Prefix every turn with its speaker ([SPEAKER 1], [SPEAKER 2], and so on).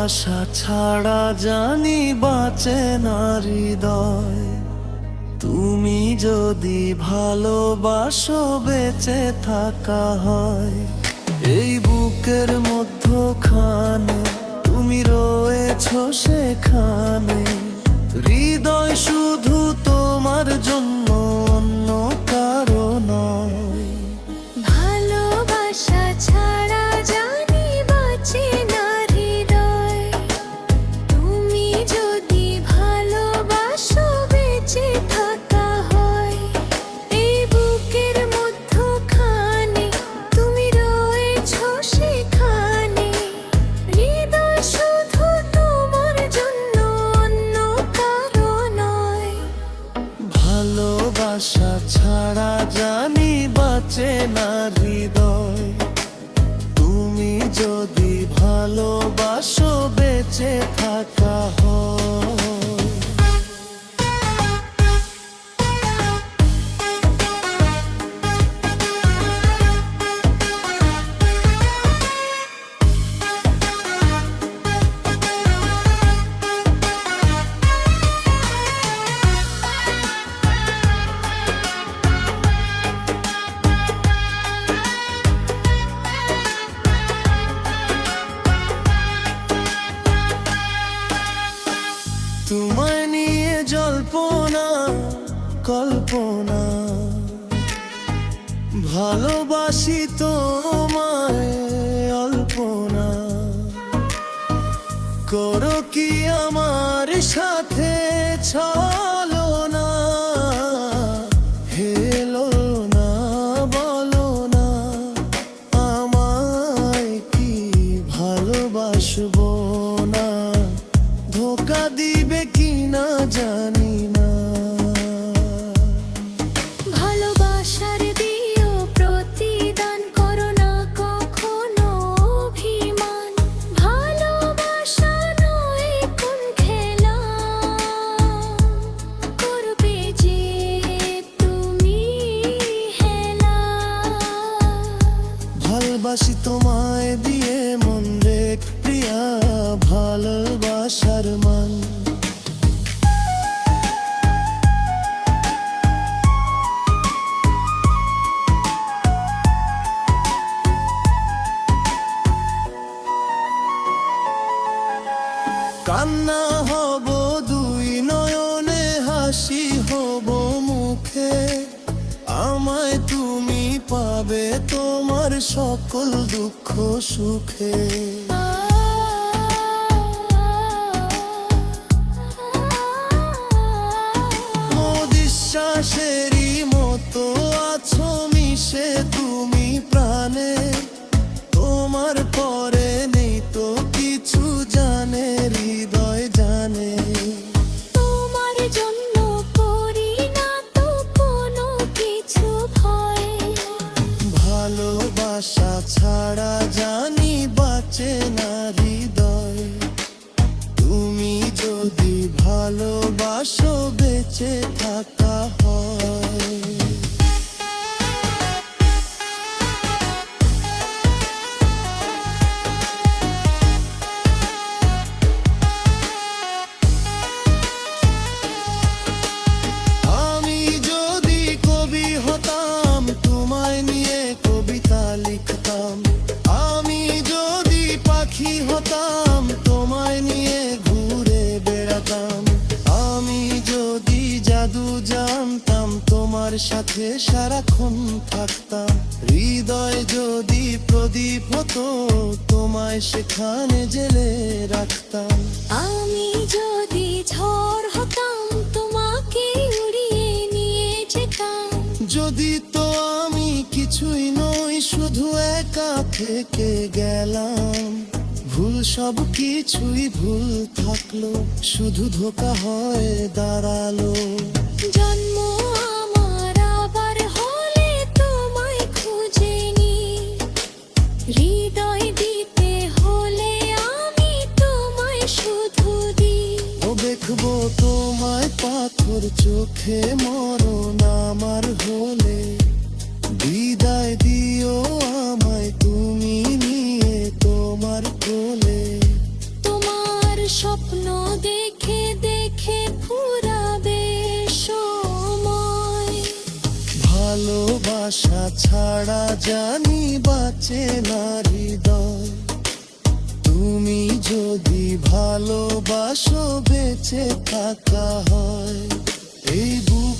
[SPEAKER 1] ভালোবাসা ছাড়া জানি বাঁচে না হৃদয়। তুমি যদি ভালোবাসো বেঁচে থাকা হয়। এই বুকের মধ্যখানে তুমি রয়েছো সেখানে, হৃদয় শুধু তোমার জন্য, অন্য কারো নয়।
[SPEAKER 2] ভালোবাসা ছাড়া জানি বাঁচে না হৃদয়। তুমি যদি ভালোবাসো বেঁচে থাকা হয়। এই বুকের মধ্যখানে তুমি রয়েছো সেখানে, হৃদয় শুধু তোমার জন্য, অন্য কারো নয়।
[SPEAKER 1] ভালোবাসা ছাড়া জানি বাঁচে না হৃদয়। তুমি যদি ভালোবাসো বেঁচে থাকা হয়। তোমায় নিয়ে জল্পনা কল্পনা, ভালোবাসি তোমায় অল্পনা। করো কি আমার সাথে ছলনা, হেলো না বলো না আমায় কি ভালোবাসবো না। ধোঁকা দিবে কি না জানি না।
[SPEAKER 2] ভালোবাসার দিও প্রতিদান, করো না কখনো অভিমান। ভালোবাসা নয় কোন খেলা, করবে যে তুমি হেলা।
[SPEAKER 1] ভালোবাসি তোমায় দিয়ে মন রে প্রিয়া, ভালোবাসার মান। কান্না হব দুই নয়নে, হাসি হব মুখে। আমায় তুমি পাবে তোমার সকল দুঃখ সুখে। বিশ্বাসেরই মতো আছো মিশে তুমি প্রাণে। তোমার পরে নেই তো কিছু জানে হৃদয় জানে।
[SPEAKER 2] তোমার জন্য করি না তো কোনো কিছু ভয়।
[SPEAKER 1] ভালোবাসা ছাড়া জানি বাঁচে না হৃদয়। তুমি যদি ভালোবাসো বেঁচে থাকা হয়। আমি যদি কবি হতাম তোমায় নিয়ে কবিতা লিখতাম। আমি যদি পাখি হতাম তোমায় নিয়ে ঘুরে বেড়াতাম। আমি যদি জাদু জানতাম তোমার সাথে সারাক্ষণ থাকতাম। হৃদয় যদি প্রদীপ হতো তোমায় সেখানে জেলে রাখতাম।
[SPEAKER 2] আমি যদি ঝড় হতাম তোমাকে উড়িয়ে নিয়ে যেতাম।
[SPEAKER 1] যদি তো আমি কিছুই নই শুধু একা থেকে গেলাম। ভুল সব কিছুই ভুল থাকলো, শুধু ধোঁকা হয়ে দাঁড়ালো।
[SPEAKER 2] জন্ম আমার আবার হলে তোমায় খুঁজে নি, হৃদয় দিতে হলে আমি তোমায় শুধু দিই।
[SPEAKER 1] ও দেখবো তোমায় পাথর চোখে মরণ আমার হলে। বিদায় দিও আমায় তুমি নিয়ে তোমার কোলে।
[SPEAKER 2] তোমার
[SPEAKER 1] ভালোবাসা ছাড়া জানি বাঁচে না হৃদয়। তুমি যদি ভালোবাসো বেঁচে থাকা হয়। এই বুক